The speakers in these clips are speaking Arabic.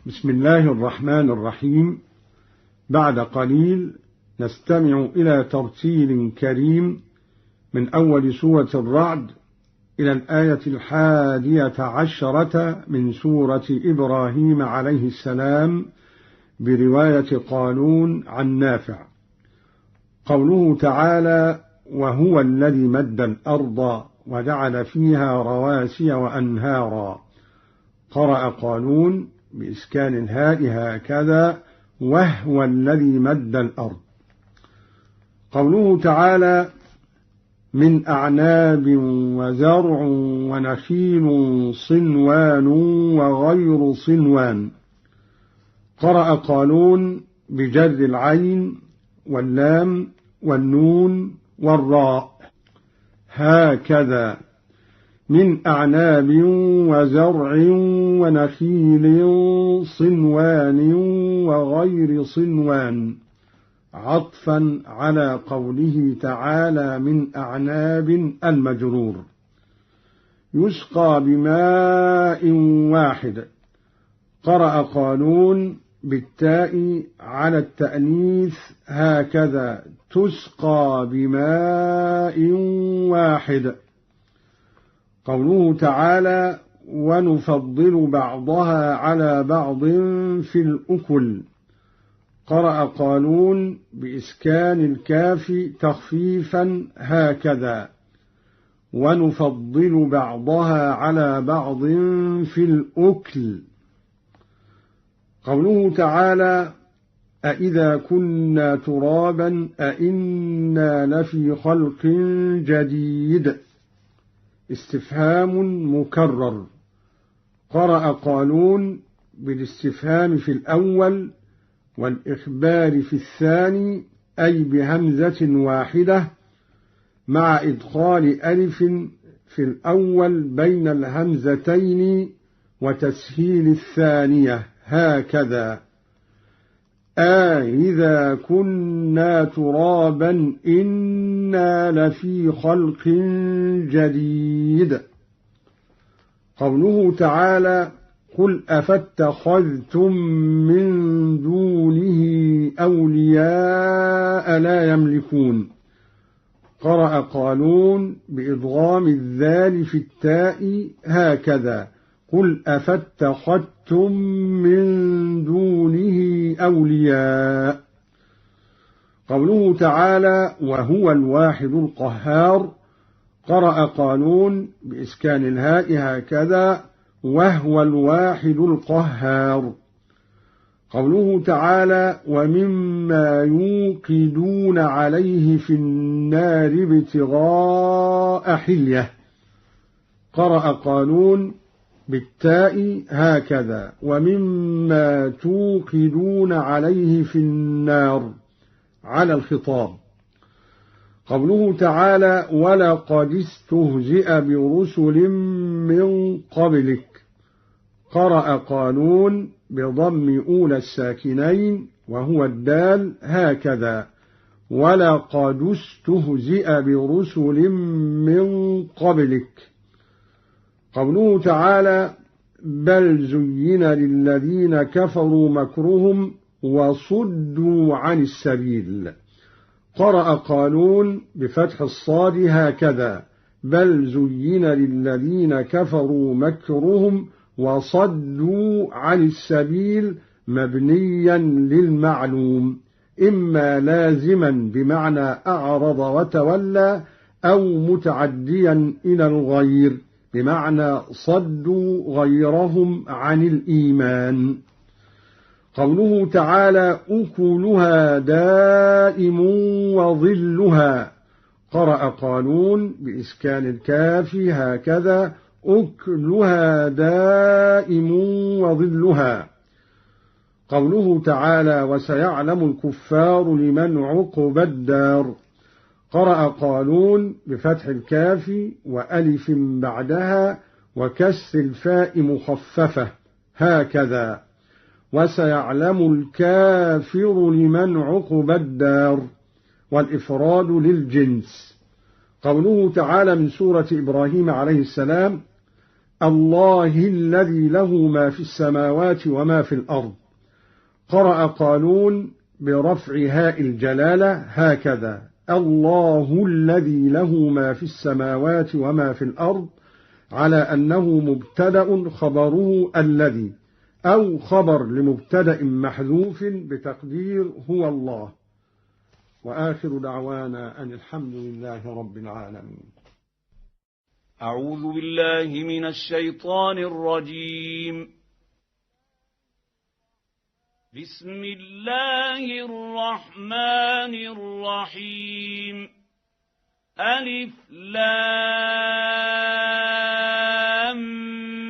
بسم الله الرحمن الرحيم. بعد قليل نستمع إلى ترتيل كريم من أول سورة الرعد إلى الآية 11 من سورة إبراهيم عليه السلام برواية قالون عن نافع. قوله تعالى: وهو الذي مد الأرض وجعل فيها رواسي وأنهارا. قرأ قالون بإسكان الهاء هكذا: وهو الذي مد الأرض. قوله تعالى: من أعناب وزرع ونخيل صنوان وغير صنوان. قرأ قالون بجر العين واللام والنون والراء هكذا: من أعناب وزرع ونخيل صنوان وغير صنوان، عطفا على قوله تعالى: من أعناب المجرور. يسقى بماء واحد. قرأ قالون بالتاء على التأنيث هكذا: تسقى بماء واحد. قوله تعالى: ونفضل بعضها على بعض في الأكل. قرأ قالون بإسكان الكاف تخفيفا هكذا: ونفضل بعضها على بعض في الأكل. قوله تعالى: أإذا كنا ترابا أإنا لفي خلق جديد. استفهام مكرر. قرأ قالون بالاستفهام في الأول والإخبار في الثاني، أي بهمزة واحدة مع إدخال ألف في الأول بين الهمزتين وتسهيل الثانية هكذا: إذا كنا ترابا إنا لفي خلق جديد. قوله تعالى: قل أفاتخذتم من دونه أولياء لا يملكون. قرأ قالون بإدغام الذال في التاء هكذا: قل أفاتخذتم من دونه أولياء. قوله تعالى: وهو الواحد القهار. قرأ قالون بإسكان الهاء هكذا: وهو الواحد القهار. قوله تعالى: ومما يوقدون عليه في النار ابتغاء حلية. قرأ قالون بالتاء هكذا: ومما توقدون عليه في النار على الخطاب. قوله تعالى: ولقد استهزئ برسل من قبلك. قرأ قالون بضم أولى الساكنين وهو الدال هكذا: ولقد استهزئ برسل من قبلك. قوله تعالى: بل زين للذين كفروا مكرهم وصدوا عن السبيل. قرأ قالون بفتح الصاد هكذا: بل زين للذين كفروا مكرهم وصدوا عن السبيل، مبنيا للمعلوم، إما لازما بمعنى أعرض وتولى، أو متعديا إلى الغير بمعنى صدوا غيرهم عن الإيمان. قوله تعالى: أكلها دائم وظلها. قرأ قالون بإسكان الكاف هكذا: أكلها دائم وظلها. قوله تعالى: وسيعلم الكفار لمن عقبى الدار. قرأ قالون بفتح الكاف وألف بعدها وكسر الفاء مخففة هكذا: وسيعلم الكافر لمن عقبى الدار، والإفراد للجنس. قوله تعالى من سورة إبراهيم عليه السلام: الله الذي له ما في السماوات وما في الأرض. قرأ قالون برفع هاء الجلالة هكذا: الله الذي له ما في السماوات وما في الأرض، على أنه مبتدأ خبره الذي، أو خبر لمبتدأ محذوف بتقدير هو الله. وآخر دعوانا أن الحمد لله رب العالمين. أعوذ بالله من الشيطان الرجيم. بسم الله الرحمن الرحيم. ألف لام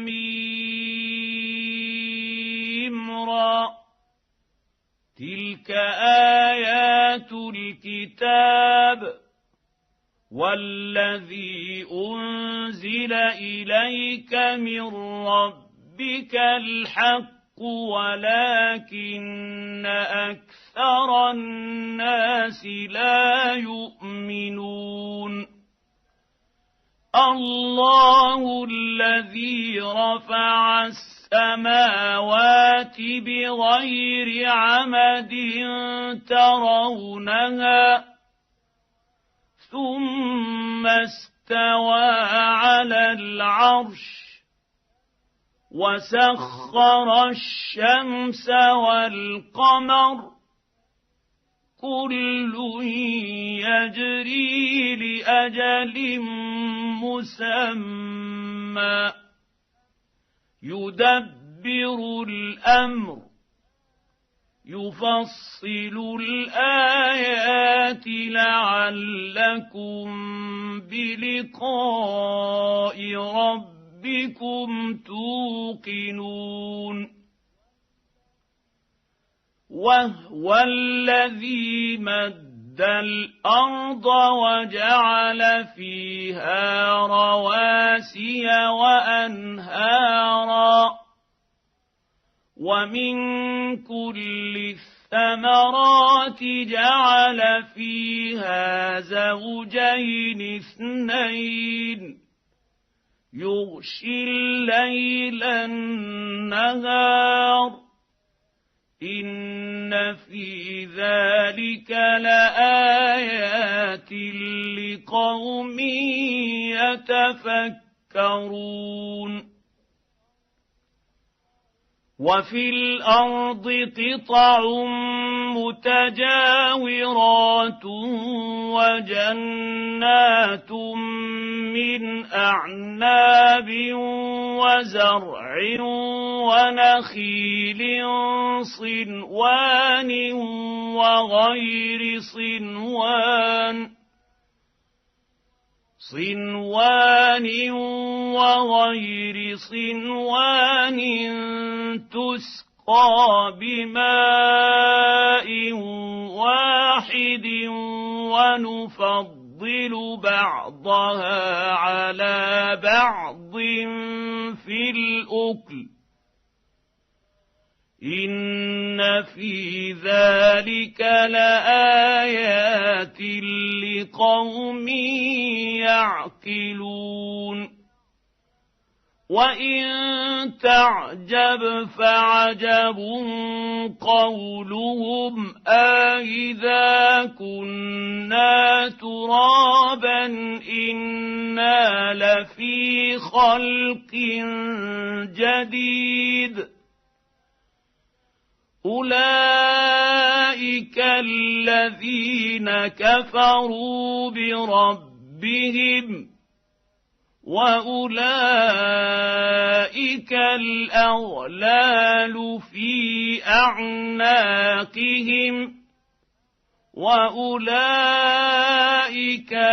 ميم را. تلك آيات الكتاب والذي أنزل إليك من ربك الحق ولكن أكثر الناس لا يؤمنون. الله الذي رفع السماوات بغير عمد ترونها ثم استوى على العرش وسخر الشمس والقمر كل يجري لأجل مسمى يدبر الأمر يفصل الآيات لعلكم بلقاء ربكم توقنون. وهو الذي مد الأرض وجعل فيها رواسي وأنهارا ومن كل الثمرات جعل فيها زوجين اثنين يغشي الليل النهار إن في ذلك لآيات لقوم يتفكرون. وفي الأرض قطع متجاورات وجنات من أعناب وزرع ونخيل صنوان وغير صنوان تسقى بماء واحد ونفضل بعضها على بعض في الأكل إن في ذلك لآيات لقوم يعقلون. وإن تعجب فعجب قولهم أإذا كنا ترابا إنا لفي خلق جديد أولئك الذين كفروا بربهم وأولئك الأغلال في أعناقهم وأولئك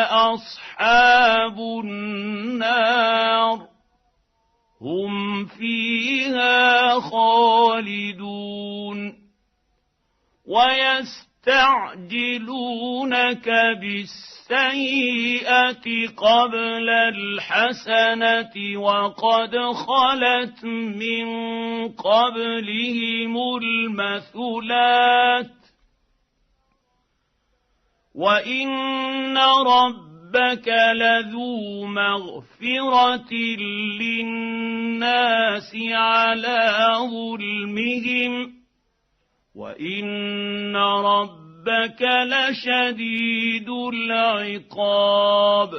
أصحاب النار هم فيها خالدون. ويستعجلونك بالسيئة قبل الحسنة وقد خلت من قبلهم المثلات وإن ربك ربك لذو مغفرة للناس على ظلمهم وإن ربك لشديد العقاب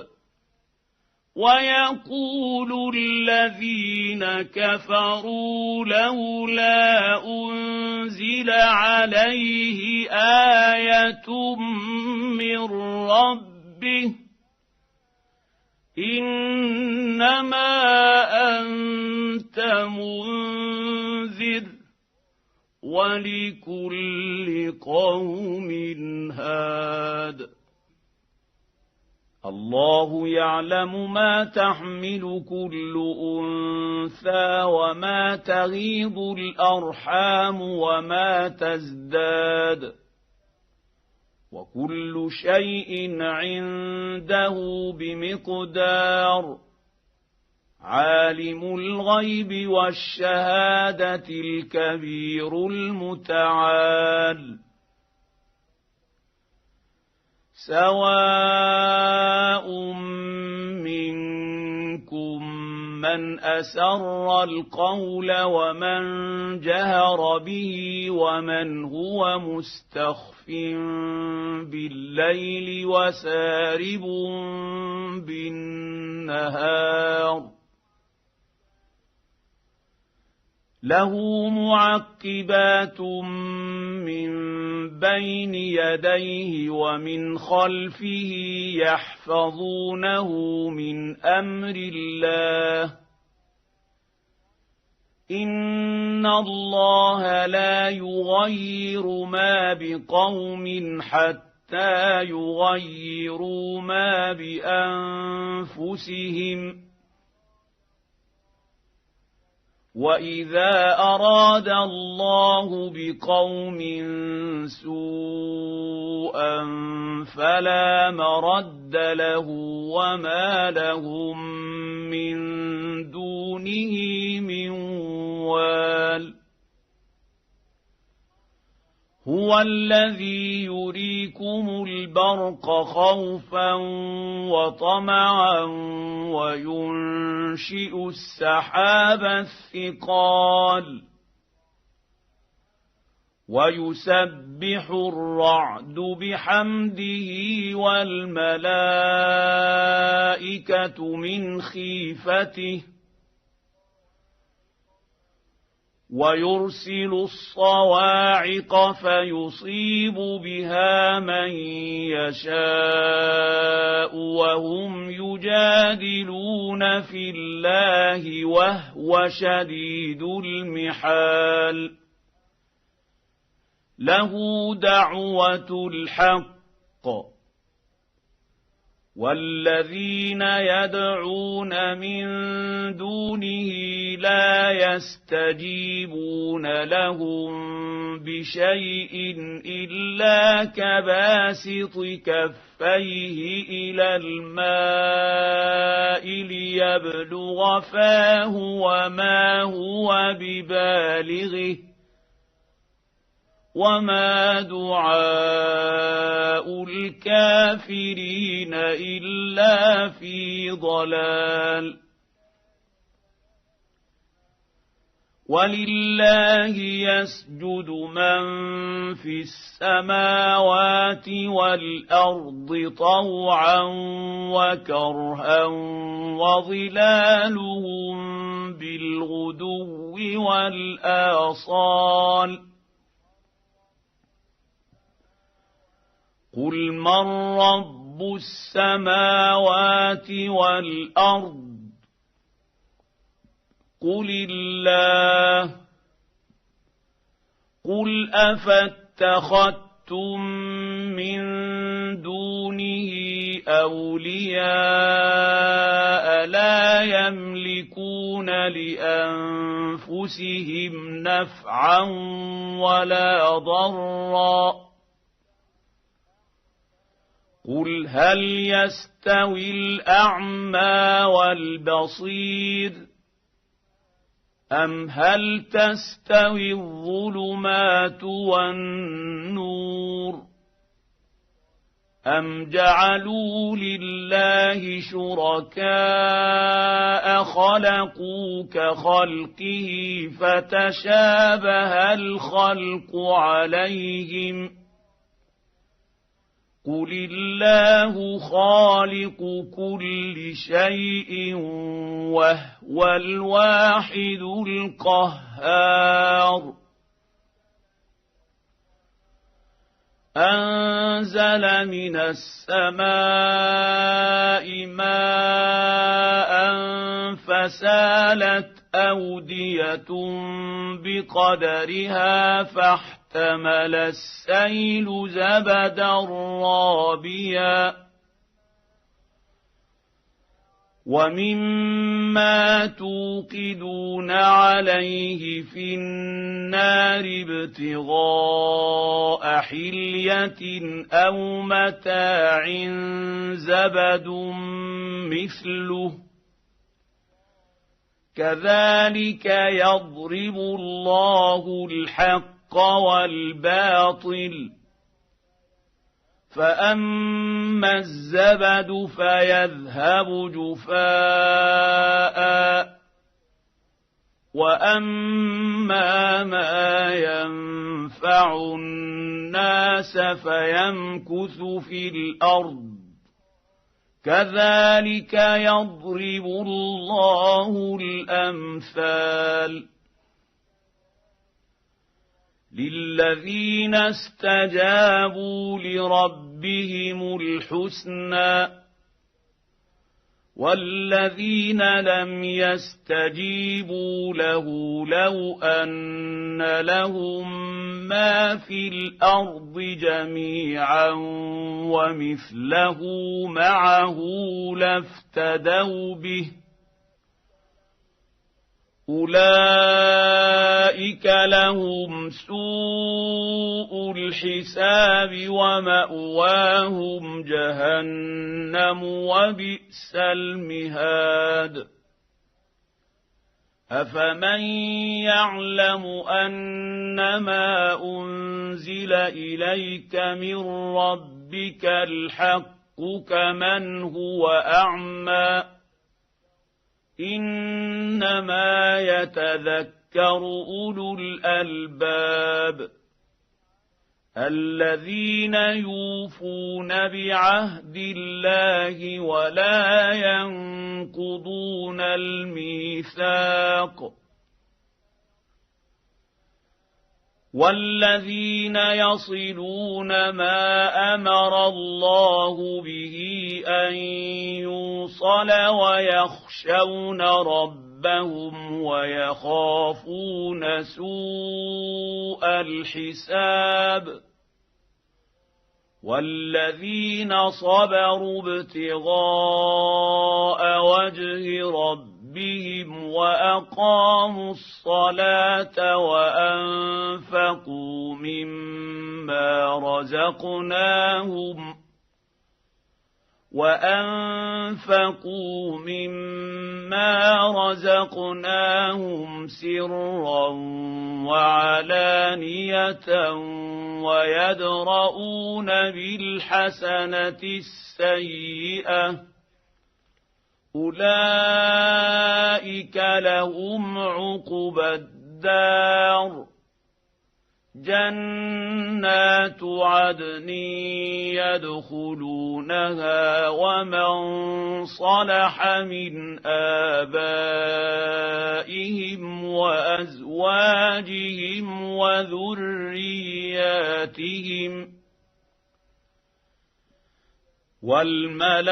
ويقول الذين كفروا لولا أنزل عليه آية من ربه إنما أنت منذر ولكل قوم هاد الله يعلم ما تحمل كل أنثى وما تغيض الأرحام وما تزداد وكل شيء عنده بمقدار عالم الغيب والشهادة الكبير المتعال سواء منكم من أسر القول ومن جهر به ومن هو مستخف بالليل وسارب بالنهار له معقبات من بين يديه ومن خلفه يحفظونه من أمر الله إن الله لا يغير ما بقوم حتى يغيروا ما بأنفسهم وإذا أراد الله بقوم سوءا فلا مرد له وما لهم من دونه من وال هو الذي يريكم البرق خوفا وطمعا وينشئ السحاب الثقال ويسبح الرعد بحمده والملائكة من خيفته ويرسل الصواعق فيصيب بها من يشاء وهم يجادلون في الله وهو شديد المحال له دعوة الحق والذين يدعون من دونه لا يستجيبون لهم بشيء إلا كباسط كفيه إلى الماء ليبلغ فاه وما هو ببالغه وما دعاء الكافرين إلا في ضلال ولله يسجد من في السماوات والأرض طوعا وكرها وظلالهم بالغدو والآصال قل من رب السماوات والأرض قل الله قل أفاتخذتم من دونه أولياء لا يملكون لأنفسهم نفعا ولا ضرا قل هل يستوي الأعمى والبصير أم هل تستوي الظلمات والنور أَمْ جَعَلُوا لِلَّهِ شُرَكَاءَ خَلَقُوا كَخَلْقِهِ فَتَشَابَهَ الْخَلْقُ عَلَيْهِمْ ۚ قُلِ اللَّهُ خَالِقُ كُلِّ شَيْءٍ وَهُوَ الْوَاحِدُ الْقَهَّارُ أَنزَلَ مِنَ السَّمَاءِ مَاءً فَسَالَتْ أَوْدِيَةٌ بِقَدَرِهَا فَاحْتَمَلَ السَّيْلُ زَبَدًا رَّابِيًا وَمِمَّا تُوقِدُونَ عَلَيْهِ فِي النَّارِ ابْتِغَاءَ حِلْيَةٍ أَوْ مَتَاعٍ زَبَدٌ مِّثْلُهُ ۚ كَذَٰلِكَ يَضْرِبُ اللَّهُ الْحَقَّ وَالْبَاطِلَ ۚ فَأَمَّا الزَّبَدُ فَيَذْهَبُ جُفَاءً وَأَمَّا مَا يَنفَعُ النَّاسَ فَيَمْكُثُ فِي الْأَرْضِ ۚ كَذَٰلِكَ يَضْرِبُ اللَّهُ الْأَمْثَالَ لِلَّذِينَ اسْتَجَابُوا لِرَبِّهِمُ الْحُسْنَىٰ ۚ وَالَّذِينَ لَمْ يَسْتَجِيبُوا لَهُ لَوْ أَنَّ لَهُم مَّا فِي الْأَرْضِ جَمِيعًا وَمِثْلَهُ مَعَهُ لَافْتَدَوْا بِهِ ۚ أُولَٰئِكَ لَهُمْ سُوءُ الْحِسَابِ وَمَأْوَاهُمْ جَهَنَّمُ وَبِئْسَ الْمِهَادُ أَفَمَن يَعْلَمُ أَنَّمَا أُنزِلَ إِلَيْكَ مِن رَّبِّكَ الْحَقُّ كَمَنْ هُوَ أَعْمَىٰ ۚ إِنَّمَا يَتَذَكَّرُ أُولُو الْأَلْبَابِ الَّذِينَ يُوفُونَ بِعَهْدِ اللَّهِ وَلَا يَنقُضُونَ الْمِيثَاقَ وَالَّذِينَ يَصِلُونَ مَا أَمَرَ اللَّهُ بِهِ أَن يُوصَلَ وَيَخْشَوْنَ رَبَّهُمْ وَيَخَافُونَ سُوءَ الْحِسَابِ وَالَّذِينَ صَبَرُوا ابْتِغَاءَ وَجْهِ رَبِّهِمْ وَأَقَامُوا الصَّلَاةَ وَأَنفَقُوا مِمَّا رَزَقْنَاهُمْ سِرًّا وَعَلَانِيَةً وَيَدْرَءُونَ بِالْحَسَنَةِ السَّيِّئَةَ ۚ أُولَٰئِكَ لَهُمْ عُقْبَى الدَّارِ جَنَّاتُ عَدْنٍ يَدْخُلُونَهَا وَمَن صَلَحَ مِنْ آبَائِهِمْ وَأَزْوَاجِهِمْ وَذُرِّيَّاتِهِمْ ۖ وَالْمَلَائِكَةُ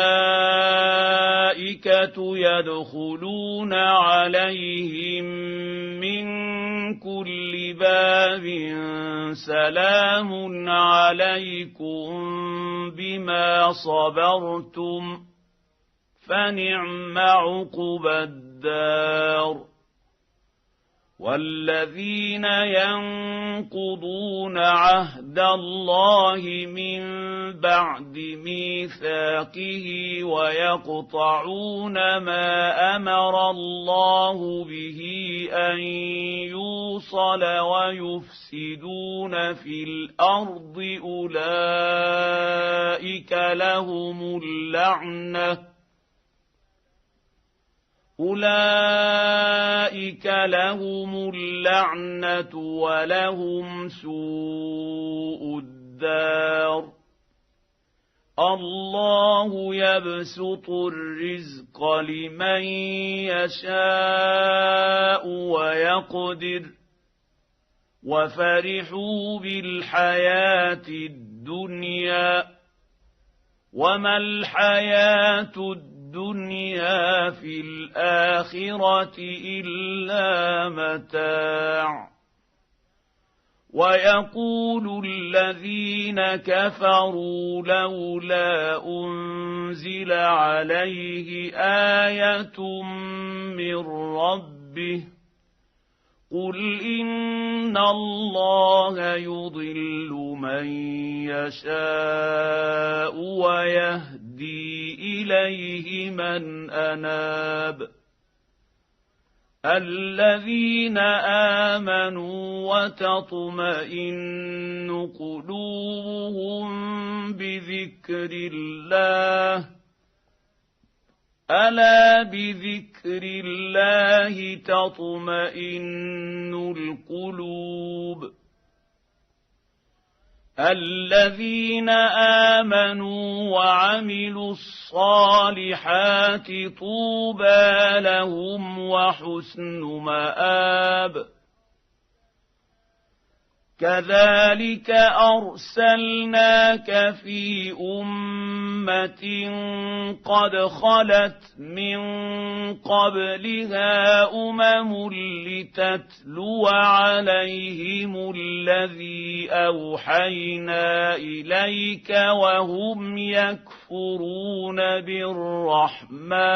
يَدْخُلُونَ عَلَيْهِم مِّن كُلِّ بَابٍ سَلَامٌ عَلَيْكُم بِمَا صَبَرْتُمْ فَنِعْمَ عُقْبَى الدَّارِ والذين ينقضون عهد الله من بعد ميثاقه ويقطعون ما أمر الله به أن يوصل ويفسدون في الأرض أولئك لهم اللعنة ولهم سوء الدار الله يبسط الرزق لمن يشاء ويقدر وفرحوا بالحياة الدنيا وما الحياة الدنيا في الآخرة إلا متاع ويقول الذين كفروا لولا أنزل عليه آية من ربه قل إن الله يضل من يشاء ويهدي إليه من أناب الذين آمنوا وتطمئن قلوبهم بذكر الله ألا بذكر الله تطمئن القلوب الذين آمنوا وعملوا الصالحات طوبى لهم وحسن مآب كذلك أرسلناك في أمة قد خلت من قبلها لتتلو عليهم الذي أوحينا إليك وهم يكفرون بالرحمن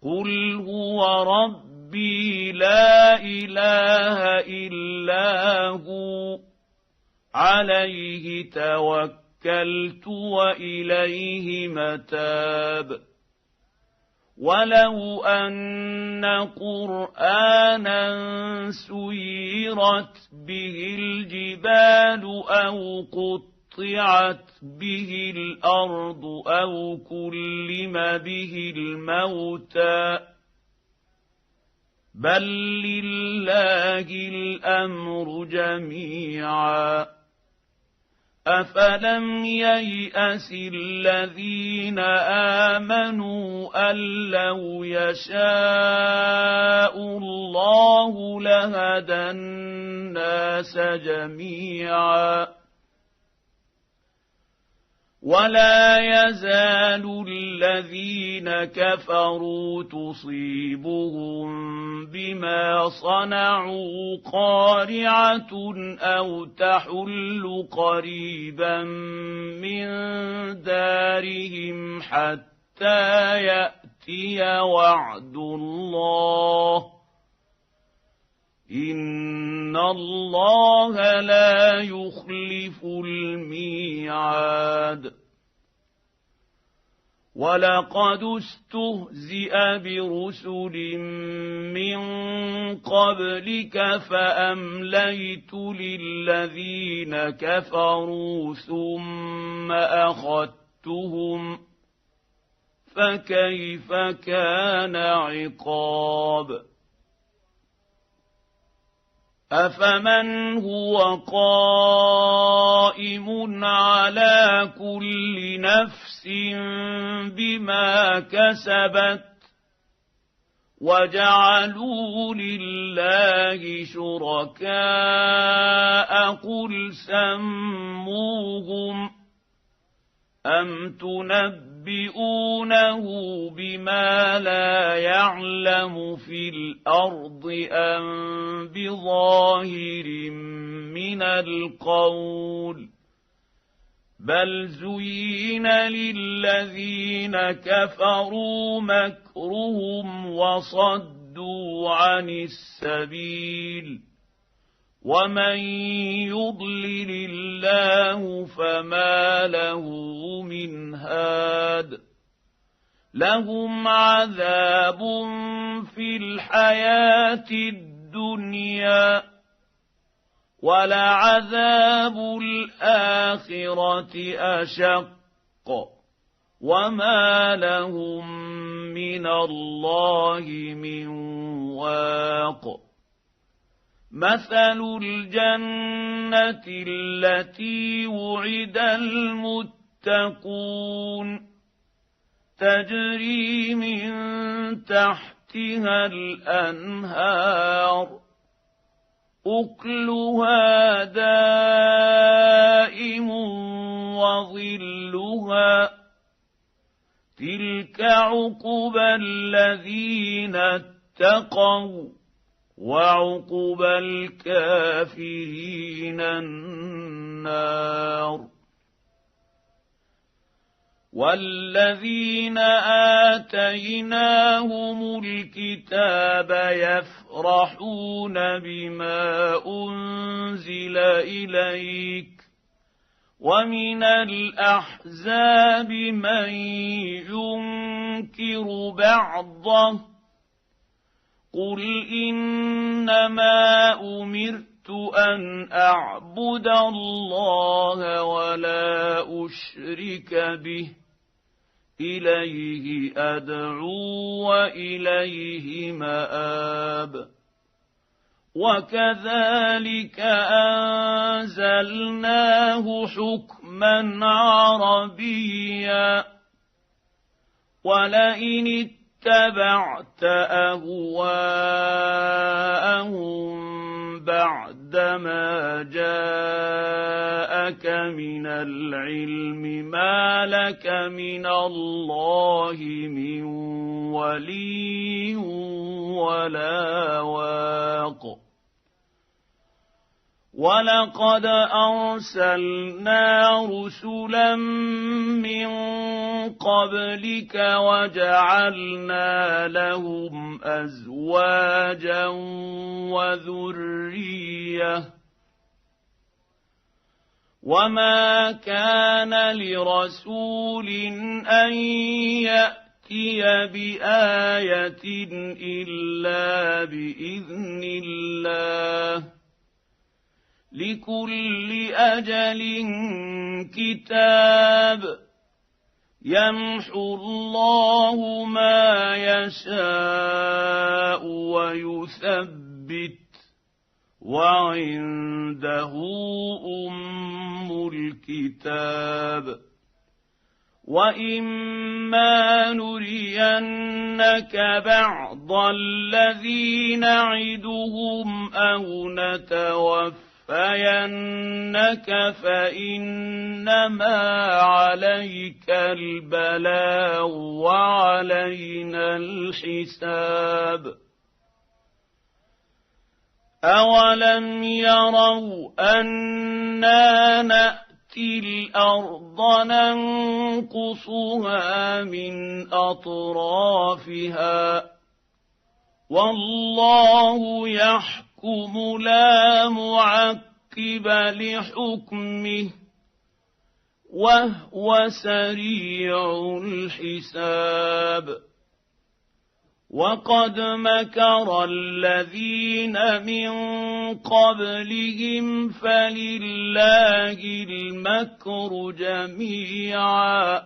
قل هو ربي لا إله إلا هو عليه توكلت وإليه متاب ولو أن قرآنا سيرت به الجبال أو قطعت به الأرض أو كلم به الموتى بل لله الأمر جميعا أفلم ييأس الذين آمنوا أن لو يشاء الله لهدى الناس جميعا ولا يزال الذين كفروا تصيبهم بما صنعوا قارعة أو تحل قريبا من دارهم حتى يأتي وعد الله إن الله لا يخلف الميعاد ولقد استهزئ برسل من قبلك فأمليت للذين كفروا ثم أخذتهم فكيف كان عقاب أفمن هو قائم على كل نفس بما كسبت وجعلوا لله شركاء قل سموهم أم تنبئونه بما لا يعلم في الأرض أم بظاهر من القول بل زين للذين كفروا مكرهم وصدوا وصدوا عن السبيل ومن يضلل الله فما له من هاد لهم عذاب في الحياة الدنيا ولعذاب الآخرة أشق وما لهم من الله من واق مثل الجنة التي وعد المتقون تجري من تحتها الأنهار أكلها دائم وظلها تلك عقبى الذين اتقوا وعقبى الكافرين النار والذين آتيناهم الكتاب يفرحون بما أنزل إليك ومن الأحزاب من ينكر بعضه قل إنما أمرت أن أعبد الله ولا أشرك به إليه أدعو وإليه مآب وكذلك أنزلناه حكما عربيا ولئن اتبعت أهواءهم بعدما جاءك من العلم ما لك من الله من ولي ولا واق ولقد أرسلنا رسلا من قبلك وجعلنا لهم أزواجا وذرية وما كان لرسول أن يأتي بآية إلا بإذن الله لكل أجل كتاب يمحو الله ما يشاء ويثبت وعنده أم الكتاب وإما نرينك بعض الذي نعدهم أو نتوفينك فإنما عليك البلاغ وعلينا الحساب أولم يروا أنا نأتي الأرض ننقصها من أطرافها والله يحكم لا معقب لحكمه وهو سريع الحساب وقد مكر الذين من قبلهم فلله المكر جميعا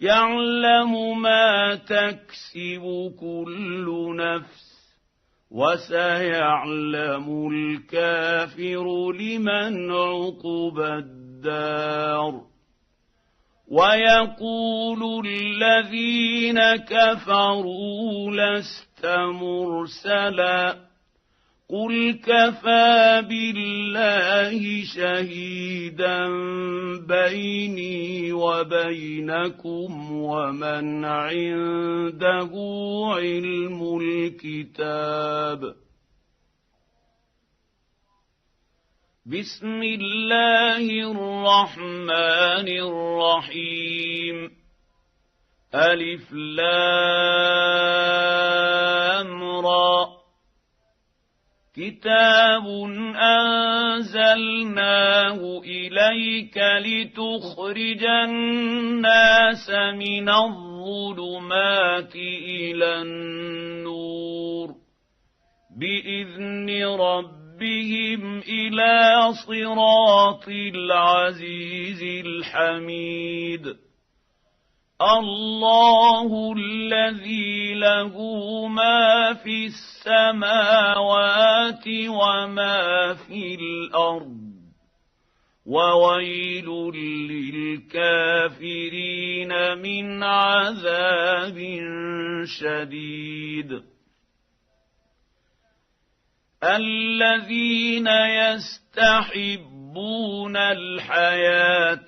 يعلم ما تكسب كل نفس وسيعلم الكافر لمن عقبى الدار ويقول الذين كفروا لست مرسلا قل كفى بالله شهيدا بيني وبينكم ومن عنده علم الكتاب بسم الله الرحمن الرحيم ألف لام أمرا كتاب أنزلناه إليك لتخرج الناس من الظلمات إلى النور بإذن ربهم إلى صراط العزيز الحميد الله الذي له ما في السماوات وما في الأرض وويل للكافرين من عذاب شديد الذين يستحبون الحياة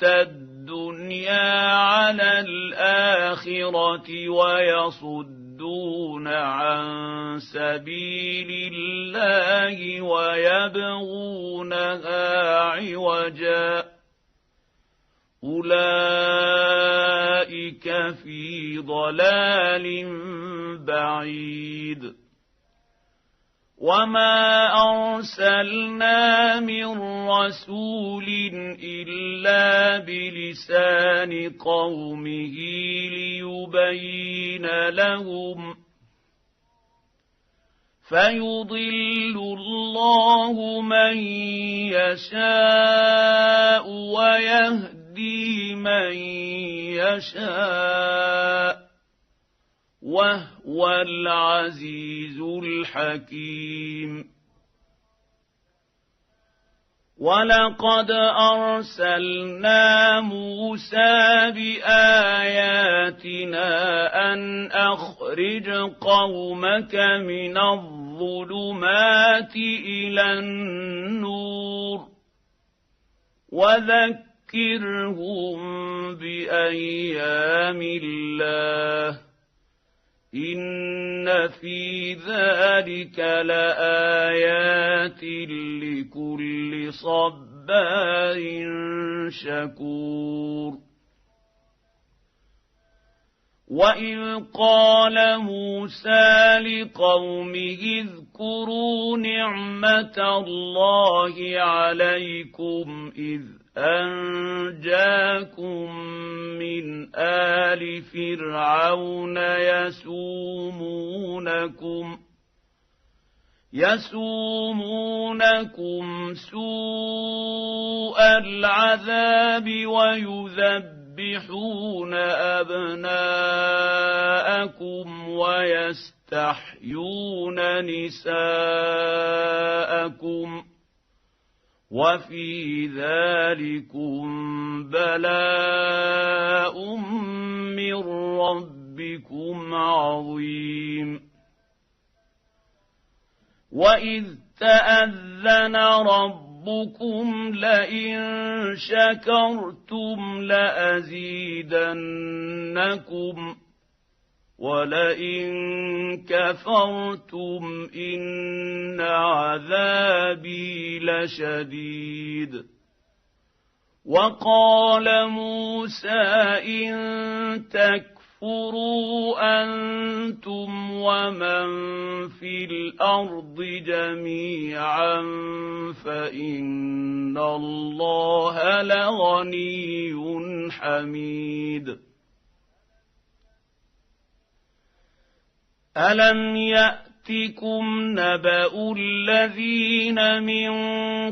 الدنيا على الآخرة ويصدون عن سبيل الله ويبغونها عوجا أولئك في ضلال بعيد وما أرسلنا من رسول إلا بلسان قومه ليبين لهم فيضل الله من يشاء ويهدي من يشاء وهو العزيز الحكيم ولقد أرسلنا موسى بآياتنا أن أخرج قومك من الظلمات إلى النور وذكرهم بأيام الله إن في ذلك لآيات لكل صبار شكور وإذ قال موسى لقومه اذكروا نعمة الله عليكم إذ أنجاكم من آل فرعون يسومونكم سوء العذاب ويذبحون أبناءكم ويستحيون نساءكم وفي ذلكم بلاء من ربكم عظيم وإذ تأذن ربكم لئن شكرتم لأزيدنكم ولئن كفرتم إن عذابي لشديد وقال موسى إن تكفروا أنتم ومن في الأرض جميعا فإن الله لغني حميد ألم يأتكم نبأ الذين من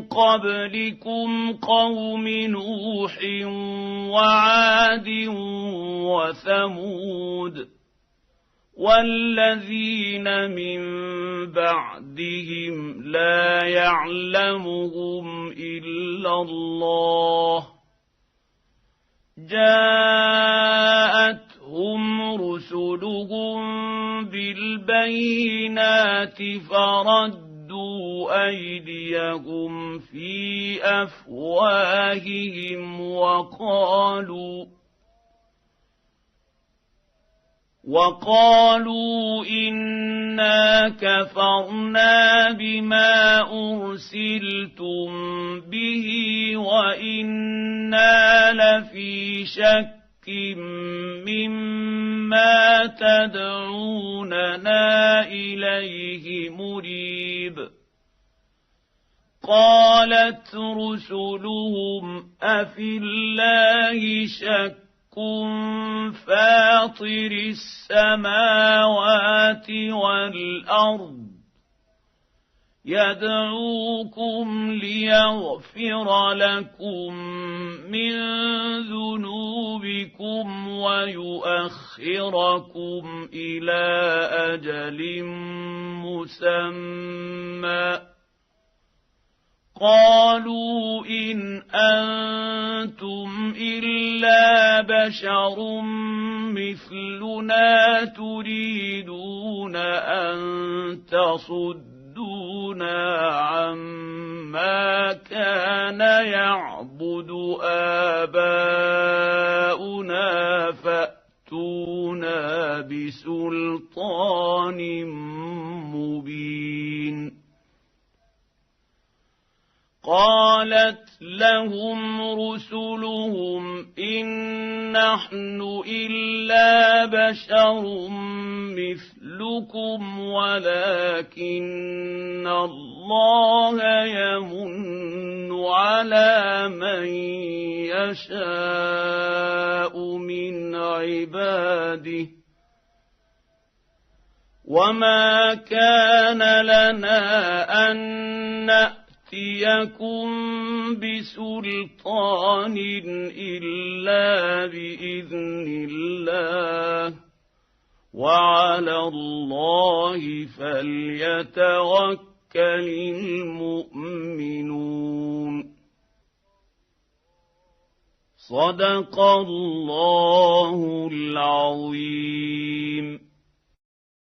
قبلكم قوم نوح وعاد وثمود والذين من بعدهم لا يعلمهم إلا الله جاءتهم رسلهم بالبينات فردوا أيديهم في أفواههم وقالوا إنا كفرنا بما أرسلتم به وإنا لفي شك مما ما تدعوننا إليه مريب قالت رسلهم أفي الله شك فاطر السماوات والأرض يدعوكم ليغفر لكم من ذنوبكم ويؤخركم إلى أجل مسمى قالوا إن أنتم إلا بشر مثلنا تريدون أن تصدونا عما كان يعبد آباؤنا فأتونا بسلطان مبين قالت لهم رسلهم إن نحن إلا بشر مثلكم ولكن الله يمن على من يشاء من عباده وما كان لنا أن نأتيكم بسلطان إلا بإذن الله وعلى الله فليتوكل المؤمنون صدق الله العظيم.